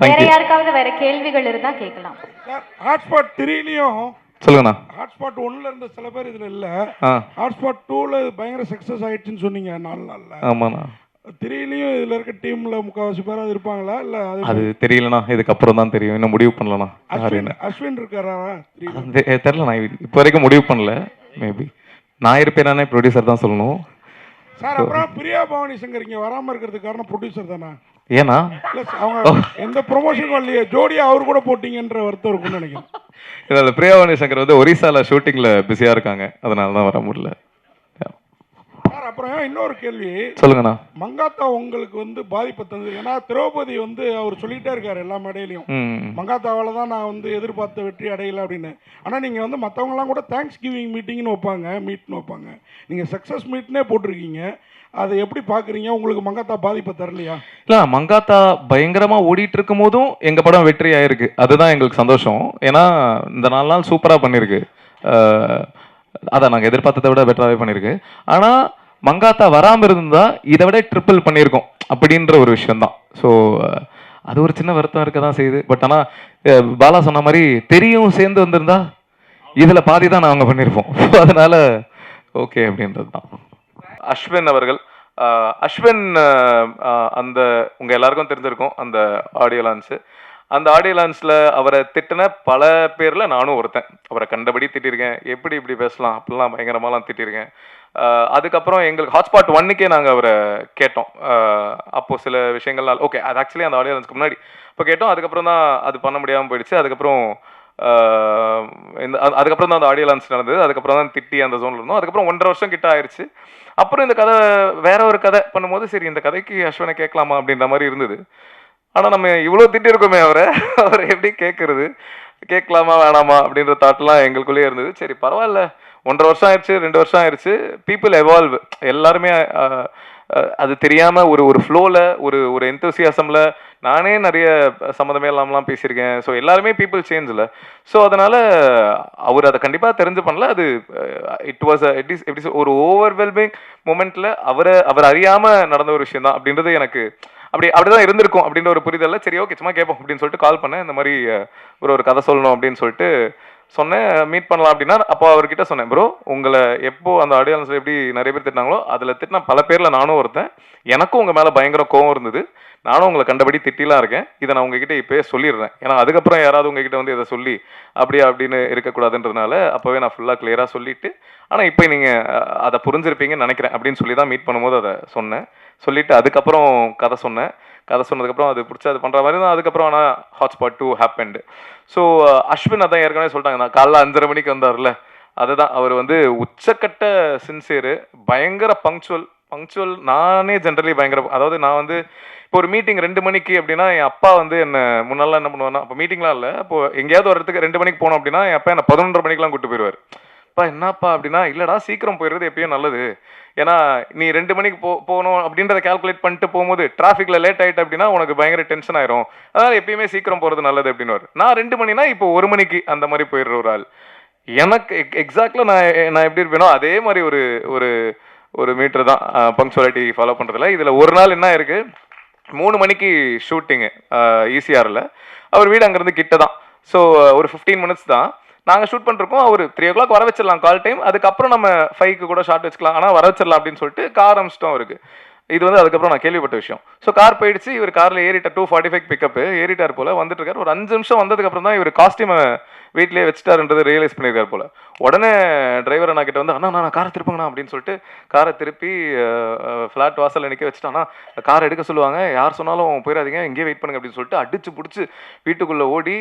வேற யாருக்காவது வேற கேள்விகள் இருந்தா கேட்கலாம். ஹாட்ஸ்பாட் 3லயும் சொல்லுங்கண்ணா. ஹாட்ஸ்பாட் 1ல இருந்த சில பேர் இதுல இல்ல. ஹாட்ஸ்பாட் 2ல பயங்கர சக்சஸ் ஆயிடுச்சுன்னு சொன்னீங்க 4 நாள்ல. ஆமாண்ணா. 3லயும் இதுல இருக்க டீம்ல முக்காவாசி பேர் அது இருப்பாங்களா இல்ல அது தெரியலண்ணா, இதுக்கப்புறம் தான் தெரியும். இன்னும் முடிவு பண்ணலண்ணா. அஸ்வின் இருக்காரா? தெரியலண்ணா, இப்போ வரைக்கும் முடிவு பண்ணல. மேபி நான் இருப்பேனானே ப்ரொடியூசர் தான் சொல்லணும் சார். அப்புறம் பிரியா பவானி சங்கர் இங்க வராம இருக்கிறதுக்கு காரணம் ப்ரொடியூசர் தானா? ஏன்னா அவங்க எந்த ப்ரொமோஷனுக்கும் இல்லையே, ஜோடியா அவர் கூட போட்டீங்கன்ற வருத்தம் இருக்கும்னு நினைக்கிறேன். இல்லை, பிரியா பவானி சங்கர் வந்து ஒரிசால ஷூட்டிங்ல பிஸியா இருக்காங்க, அதனால தான் வர முடியல. சார் அப்புறம் இன்னொரு கேள்வி சொல்லுங்கண்ணா. மங்காத்தா உங்களுக்கு வந்து பாதிப்பு தந்தது. ஏன்னா திரௌபதி வந்து அவர் சொல்லிட்டே இருக்காரு எல்லா மேடையிலையும், மங்காத்தாவால தான் நான் வந்து எதிர்பார்த்த வெற்றி அடையல அப்படின்னு. ஆனால் நீங்கள் வந்து மற்றவங்கலாம் கூட தேங்க்ஸ் கிவிங் மீட்டிங்னு வைப்பாங்க. நீங்கள் சக்ஸஸ் மீட்னே போட்டிருக்கீங்க. அதை எப்படி பார்க்குறீங்க? உங்களுக்கு மங்காத்தா பாதிப்பை தரலையா? இல்லை, மங்காத்தா பயங்கரமாக ஓடிட்டு இருக்கும் போதும் எங்கள் படம் வெற்றி ஆயிருக்கு. அதுதான் எங்களுக்கு சந்தோஷம். ஏன்னா இந்த 4 நாள் சூப்பராக பண்ணியிருக்கு. அதை நாங்கள் எதிர்பார்த்ததை விட பெட்டராகவே பண்ணியிருக்கு. ஆனால் மங்காத்தா வராமல் இருந்தா இதை விட ட்ரிப்பிள் பண்ணியிருக்கோம் அப்படின்ற ஒரு விஷயம்தான். ஸோ அது ஒரு சின்ன வருத்தம் இருக்க தான் செய்யுது. பட் ஆனால் பாலா சொன்ன மாதிரி தெரியும் சேர்ந்து வந்திருந்தா இதில் பாதி தான் நாங்கள் பண்ணியிருப்போம். அதனால ஓகே அப்படின்றது தான். அஸ்வின் அவர்கள், அஸ்வின் அந்த உங்கள் எல்லாருக்கும் தெரிஞ்சிருக்கும் அந்த ஆடியோ லான்ச்சு. அந்த ஆடியோ லான்ச்சில் அவரை திட்டின பல பேரில் நானும் ஒருத்தன். அவரை கண்டபடி திட்டிருக்கேன். எப்படி இப்படி பேசலாம் அப்படிலாம் பயங்கரமாலாம் திட்டிருக்கேன். அதுக்கப்புறம் எங்களுக்கு ஹாட்ஸ்பாட் 1க்கே நாங்கள் அவரை கேட்டோம். அப்போது சில விஷயங்கள்லாம் ஓகே, அது ஆக்சுவலி அந்த ஆடியோ லான்ச்சுக்கு முன்னாடி இப்போ கேட்டோம். அதுக்கப்புறம் தான் அது பண்ண முடியாமல் போயிடுச்சு. அதுக்கப்புறம் அதுக்கப்புறம் தான் அந்த ஆடியோ லான்ச் நடந்தது. அதுக்கப்புறம் தான் திட்டி அந்த ஜோனில் இருந்தோம். அதுக்கப்புறம் 1.5 வருஷம் கிட்ட ஆயிடுச்சு. அப்புறம் இந்த கதை வேற ஒரு கதை பண்ணும்போது சரி இந்த கதைக்கு அஸ்வினை கேட்கலாமா அப்படின்ற மாதிரி இருந்தது. ஆனால் நம்ம இவ்வளோ திட்டிருக்கோமே அவரை எப்படி கேட்கறது, கேட்கலாமா வேணாமா அப்படின்ற தாட்லாம் எங்களுக்குள்ளேயே இருந்தது. சரி பரவாயில்ல, 1.5 வருஷம் ஆயிடுச்சு, 2 வருஷம் ஆயிடுச்சு. People evolve. எல்லாருமே அது தெரியாமல் ஒரு ஃப்ளோவில் ஒரு எந்தூசியாசமில் நானே நிறைய சம்மந்தமே இல்லாமலாம் பேசியிருக்கேன். ஸோ எல்லாருமே பீப்புள் சேஞ்ச் இல்லை. ஸோ அதனால் அவர் அதை கண்டிப்பாக தெரிஞ்சு பண்ணல. அது இட் வாஸ் எப்படி ஒரு ஓவர்வெல்மிங் மூமெண்ட்டில் அவர் அறியாமல் நடந்த ஒரு விஷயம் தான் அப்படின்றது எனக்கு அப்படிதான் இருந்திருக்கும் அப்படின்ற ஒரு புரிதல்ல. சரி ஓகே சும்மா கேட்போம் அப்படின்னு சொல்லிட்டு கால் பண்ணேன். இந்த மாதிரி ஒரு கதை சொல்லணும் அப்படின்னு சொல்லிட்டு சொன்னேன். மீட் பண்ணலாம் அப்படின்னா அப்போ அவர்கிட்ட சொன்னேன், ப்ரோ உங்களை எப்போ அந்த ஆடியோ லான்ச்சில் எப்படி நிறைய பேர் திட்டினாங்களோ அதில் திட்டினா பல பேரில் நானும் ஒருத்தன். எனக்கும் உங்கள் மேலே பயங்கர கோவம் இருந்தது. நானும் உங்களை கண்டபடி திட்டிலாம் இருக்கேன். இதை நான் உங்ககிட்ட இப்போயே சொல்லிடுறேன். ஏன்னா அதுக்கப்புறம் யாராவது உங்ககிட்ட வந்து இதை சொல்லி அப்படின்னு இருக்கக்கூடாதுன்றதுனால அப்போவே நான் ஃபுல்லாக கிளியராக சொல்லிவிட்டு, ஆனால் இப்போ நீங்கள் அதை புரிஞ்சிருப்பீங்கன்னு நினைக்கிறேன் அப்படின்னு சொல்லி தான் மீட் பண்ணும்போது அதை சொன்னேன். சொல்லிவிட்டு அதுக்கப்புறம் கதை சொன்னேன். கதை சொன்னதுக்கப்புறம் அது பிடிச்சி அது பண்ணுற மாதிரி தான். அதுக்கப்புறம் ஆனால் ஹாட்ஸ்பாட் 2 ஹேப்பன்டு. ஸோ அஸ்வின் அதான் ஏற்கனவே சொல்லிட்டாங்க, நான் காலைல 5:30 மணிக்கு வந்தார்ல, அதுதான் அவர் வந்து உச்சக்கட்ட சின்சியரு, பயங்கர பங்க்சுவல். நானே ஜென்ரலி பயங்கர, அதாவது நான் வந்து இப்போ ஒரு மீட்டிங் 2 மணிக்கு அப்படின்னா என் அப்பா வந்து என்ன முன்னாலாம் என்ன பண்ணுவார்னா, அப்போ மீட்டிங்லாம் இல்லை, அப்போ எங்கேயாவது ஒரு இடத்துக்கு 2 மணிக்கு போனோம் அப்படின்னா என் அப்பா என்ன 11:30 மணிக்கெலாம் கூப்பிட்டு போயிடுவார். அப்பா என்னப்பா அப்படின்னா, இல்லைடா சீக்கிரம் போயிடுறது எப்பயும் நல்லது. ஏன்னா நீ 2 மணிக்கு போகணும் அப்படின்றத கால்குலேட் பண்ணிட்டு போகும்போது டிராஃபிக்கில் லேட் ஆகிட்டு அப்படின்னா உனக்கு பயங்கர டென்ஷன் ஆயிரும். அதனால் எப்பயுமே சீக்கிரம் போகிறது நல்லது அப்படின்னு. நான் 2 மணினா இப்போ 1 மணிக்கு அந்த மாதிரி போயிடுற ஒரு ஆள். எனக்கு எக்ஸாக்டாக நான் எப்படி இருப்பேனோ அதே மாதிரி ஒரு மீட்டர் தான் பங்க்சுவாலிட்டி ஃபாலோ பண்ணுறதுல. இதில் ஒரு நாள் என்ன இருக்குது, 3 மணிக்கு ஷூட்டிங்கு ஈசிஆரில். அவர் வீடு அங்கேருந்து கிட்ட தான். ஸோ ஒரு 15 மினிட்ஸ் தான் நாங்கள் ஷூட் பண்ணிருக்கோம். அவர் 3 o'clock வர வச்சிடலாம் கால் டைம். அதுக்கப்புறம் நம்ம 5க்கு கூட ஷார்ட் வச்சுக்கலாம், ஆனால் வர வச்சிடலாம் அப்படின்னு சொல்லிட்டு கார் அமிச்சிட்டோம் அவருக்கு. இது வந்து அதுக்கப்புறம் நான் கேள்விப்பட்ட விஷயம். ஸோ கார் போயிடுச்சு. இவர் காரில் ஏறிட்டார். 2:45 பிக்கப்பு ஏறிட்டார் போல். வந்துட்டு இருக்கார். ஒரு 5 நிமிஷம் வந்ததுக்கப்புறம் தான் இவர் காஸ்டியூமை வீட்டிலேயே வச்சுட்டாருன்றது ரியலைஸ் பண்ணியிருக்கார் போல். உடனே டிரைவர் அண்ணா கிட்ட வந்து, அண்ணா நான் காரை திருப்புங்கண்ணா அப்படின்னு சொல்லிட்டு காரை திருப்பி ஃப்ளாட் வாசலில் நிற்க வச்சுட்டான்னா, காரை எடுக்க சொல்லுவாங்க, யார் சொன்னாலும் போயிடாதீங்க, இங்கேயே வெயிட் பண்ணுங்க அப்படின்னு சொல்லிட்டு அடிச்சு பிடிச்சி வீட்டுக்குள்ளே ஓடி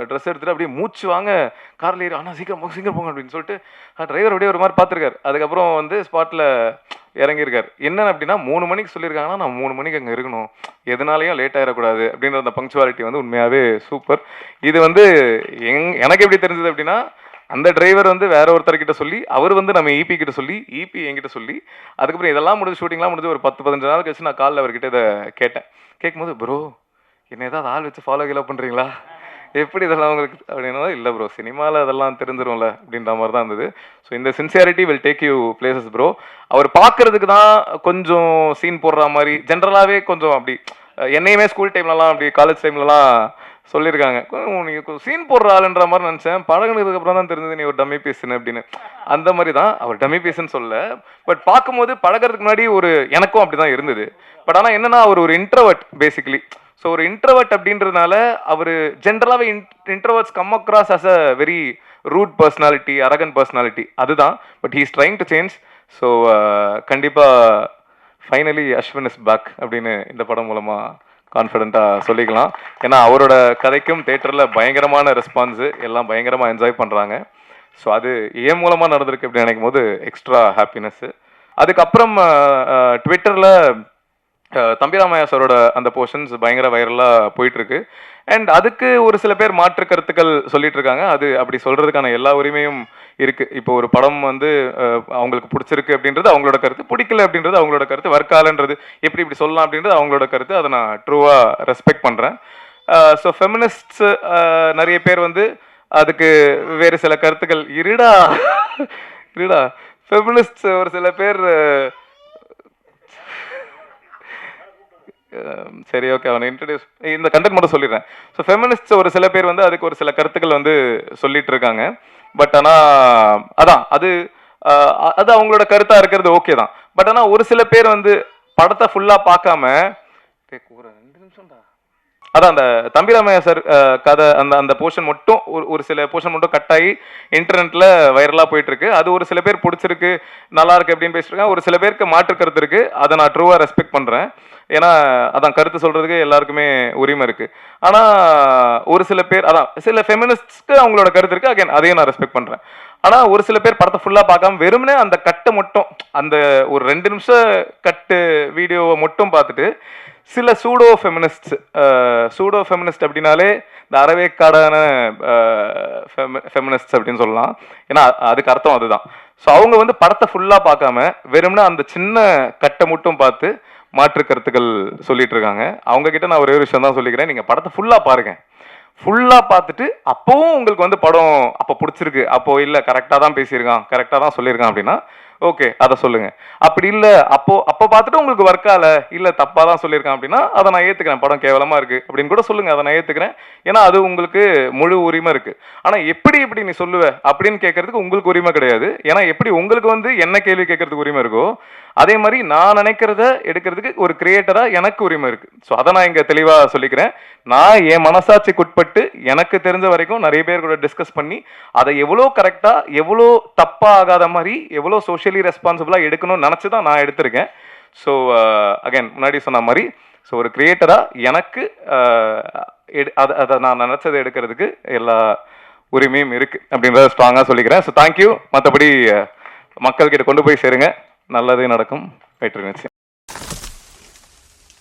ட்ரெஸ் எடுத்துகிட்டு அப்படியே மூச்சு வாங்க காரில் ஏறி, அண்ணா சீக்கிரம் போங்க அப்படின்னு சொல்லிட்டு டிரைவர் அப்படியே ஒரு மாதிரி பார்த்துருக்காரு. அதுக்கப்புறம் வந்து ஸ்பாட்டில் இறங்கியிருக்காரு. என்னன்னு அப்படின்னா 3 மணிக்கு சொல்லியிருக்காங்கன்னா நான் 3 மணிக்கு அங்கே இருக்கணும், எதனாலையும் லேட் ஆகிடக்கூடாது அப்படின்ற அந்த பங்க்சுவாலிட்டி வந்து உண்மையாகவே சூப்பர். இது வந்து எனக்கு எப்படி தெரிஞ்சது அப்படின்னா, அந்த டிரைவர் வந்து வேற ஒருத்தர்கிட்ட சொல்லி, அவர் வந்து நம்ம ஈபி கிட்ட சொல்லி, ஈபி என்கிட்ட சொல்லி, அதுக்கப்புறம் இதெல்லாம் முடிஞ்சு ஷூட்டிங்லாம் முடிஞ்சு ஒரு 10-15 நாள் கழிச்சு நான் காலில் அவர்கிட்ட இதை கேட்டேன். கேட்கும்போது, ப்ரோ என்ன ஏதாவது ஆள் வச்சு ஃபாலோ பண்ணுறீங்களா, எப்படி இதெல்லாம் உங்களுக்கு அப்படின்னா, இல்லை ப்ரோ சினிமாவில் அதெல்லாம் தெரிஞ்சிரும்ல அப்படின்ற மாதிரி தான் இருந்தது. ஸோ இந்த sincerity will take you places bro. அவர் பார்க்கறதுக்கு தான் கொஞ்சம் சீன் போடுற மாதிரி, ஜென்ரலாகவே கொஞ்சம் அப்படி என்னையுமே ஸ்கூல் டைம்லலாம் அப்படி காலேஜ் டைம்லலாம் சொல்லியிருக்காங்க, நீங்கள் சீன் போடுற ஆளுன்ற மாதிரி நினச்சேன், பழகினதுக்கு அப்புறம் தான் தெரிஞ்சது நீ ஒரு டம்மி பீஸ்ன்னு அப்படின்னு. அந்த மாதிரி தான் அவர் டம்மி பீஸ்ன்னு சொல்ல, பட் பார்க்கும்போது பழகிறதுக்கு முன்னாடி ஒரு எனக்கும் அப்படி தான் இருந்தது. பட் ஆனால் என்னன்னா அவர் ஒரு இன்ட்ரோவர்ட் பேசிக்கலி. ஸோ ஒரு இன்ட்ரோவர்ட் அப்படின்றதுனால அவர் ஜென்ரலாகவே introverts come across as a very rude personality, arrogant personality, அதுதான். But he is trying to change. So கண்டிப்பாக ஃபைனலி அஸ்வின் இஸ் பேக் அப்படின்னு இந்த படம் மூலமாக கான்ஃபிடென்ட்டாக சொல்லிக்கலாம். ஏன்னா அவரோட கதைக்கும் தேட்டரில் பயங்கரமான ரெஸ்பான்ஸு, எல்லாம் பயங்கரமாக என்ஜாய் பண்ணுறாங்க. ஸோ அது ஏன் மூலமாக நடந்திருக்கு அப்படின்னு நினைக்கும் போது எக்ஸ்ட்ரா ஹாப்பினஸ்ஸு. அதுக்கப்புறம் ட்விட்டரில் தம்பிராமையா சாரோட அந்த போர்ஷன்ஸ் பயங்கர வைரலாக போயிட்டுருக்கு. அண்ட் அதுக்கு ஒரு சில பேர் மாற்று கருத்துக்கள் சொல்லிட்டு இருக்காங்க. அது அப்படி சொல்கிறதுக்கான எல்லா உரிமையும் இருக்குது. இப்போ ஒரு படம் வந்து அவங்களுக்கு பிடிச்சிருக்கு அப்படின்றது அவங்களோட கருத்து, பிடிக்கல அப்படின்றது அவங்களோட கருத்து, வர்க்காலன்றது எப்படி இப்படி சொல்லலாம் அப்படின்றது அவங்களோட கருத்து. அதை நான் ட்ரூவாக ரெஸ்பெக்ட் பண்ணுறேன். ஸோ ஃபெமினிஸ்ட்ஸ் நிறைய பேர் வந்து அதுக்கு வேறு சில கருத்துக்கள் இருடா ஃபெமினிஸ்ட்ஸ் ஒரு சில பேர் சரி ஓகே அவனை இன்ட்ரடியூஸ் இந்த கண்டென்ட் மட்டும் சொல்லிடுறேன். ஸோ ஃபெமினிஸ்ட்ஸ் ஒரு சில பேர் வந்து அதுக்கு ஒரு சில கருத்துக்கள் வந்து சொல்லிட்டு இருக்காங்க. பட் ஆனால் அதான் அது அவங்களோட கருத்தாக இருக்கிறது ஓகே தான். பட் ஆனால் ஒரு சில பேர் வந்து படத்தை ஃபுல்லாக பார்க்காம அதான் அந்த தம்பிராமையா சார் கதை அந்த போர்ஷன் மட்டும் ஒரு சில போர்ஷன் மட்டும் கட் ஆகி இன்டர்நெட்டில் வைரலாக போயிட்டுருக்கு. அது ஒரு சில பேர் பிடிச்சிருக்கு, நல்லா இருக்கு அப்படின்னு பேசிட்டுருக்காங்க. ஒரு சில பேருக்கு மாற்று கருத்து இருக்குது. அதை நான் ட்ரூவாக ரெஸ்பெக்ட் பண்ணுறேன். ஏன்னா அதான் கருத்து சொல்கிறதுக்கு எல்லாருக்குமே உரிமை இருக்குது. ஆனால் ஒரு சில பேர் அதான் சில ஃபெமினிஸ்ட்க்கு அவங்களோட கருத்து இருக்குது. அகைன் அதையும் நான் ரெஸ்பெக்ட் பண்ணுறேன். ஆனால் ஒரு சில பேர் படத்தை ஃபுல்லாக பார்க்காம வெறுமனே அந்த கட்டை மட்டும், அந்த ஒரு 2 நிமிஷம் கட்டு வீடியோவை மட்டும் பார்த்துட்டு சில சூடோ ஃபெமினிஸ்ட் அப்படின்னாலே இந்த அறவேக்காடான ஃபெமினிஸ்ட் அப்படின்னு சொல்லலாம். ஏன்னா அதுக்கு அர்த்தம் அதுதான். ஸோ அவங்க வந்து படத்தை ஃபுல்லாக பார்க்காம வெறும்னா அந்த சின்ன கட்டை மட்டும் பார்த்து மாற்று கருத்துக்கள் சொல்லிட்டு இருக்காங்க. அவங்க கிட்ட நான் ஒரே ஒரு விஷயம் தான் சொல்லிக்கிறேன், நீங்கள் படத்தை ஃபுல்லாக பாருங்க. ஃபுல்லாக பார்த்துட்டு அப்போவும் உங்களுக்கு வந்து படம் அப்போ பிடிச்சிருக்கு, அப்போ இல்லை கரெக்டாக தான் பேசியிருக்கான், கரெக்டாக தான் சொல்லியிருக்கான் அப்படின்னா ஓகே அதை சொல்லுங்கள். அப்படி இல்லை அப்போ பார்த்துட்டு உங்களுக்கு ஒர்க்கால இல்லை தப்பாக தான் சொல்லியிருக்கான் அப்படின்னா அதை நான் ஏற்றுக்கிறேன், படம் கேவலமாக இருக்குது அப்படின்னு கூட சொல்லுங்கள், அதை நான் ஏற்றுக்கிறேன். ஏன்னா அது உங்களுக்கு முழு உரிமை இருக்குது. ஆனால் எப்படி நீ சொல்லுவ அப்படின்னு கேட்கறதுக்கு உங்களுக்கு உரிமை கிடையாது. ஏன்னா எப்படி உங்களுக்கு வந்து என்ன கேள்வி கேட்கறதுக்கு உரிமை இருக்கோ அதே மாதிரி நான் நினைக்கிறத எடுக்கிறதுக்கு ஒரு கிரியேட்டராக எனக்கு உரிமை இருக்குது. ஸோ அதை நான் இங்கே தெளிவாக சொல்லிக்கிறேன். நான் என் மனசாட்சிக்குட்பட்டு எனக்கு தெரிஞ்ச வரைக்கும் நிறைய பேர் கூட டிஸ்கஸ் பண்ணி அதை எவ்வளோ கரெக்டாக எவ்வளோ தப்பாக ஆகாத மாதிரி எவ்வளோ சோஷியலி ரெஸ்பான்சிபிளாக எடுக்கணும்னு நினச்சி தான் நான் எடுத்திருக்கேன். ஸோ அகைன் முன்னாடி சொன்ன மாதிரி ஸோ ஒரு கிரியேட்டராக எனக்கு அதை நான் நினச்சதை எடுக்கிறதுக்கு எல்லா உரிமையும் இருக்குது அப்படின்றத ஸ்ட்ராங்காக சொல்லிக்கிறேன். So thank you. மற்றபடி மக்கள்கிட்ட கொண்டு போய் சேருங்க, நல்லதே நடக்கும். வெற்றி நிச்சயம்.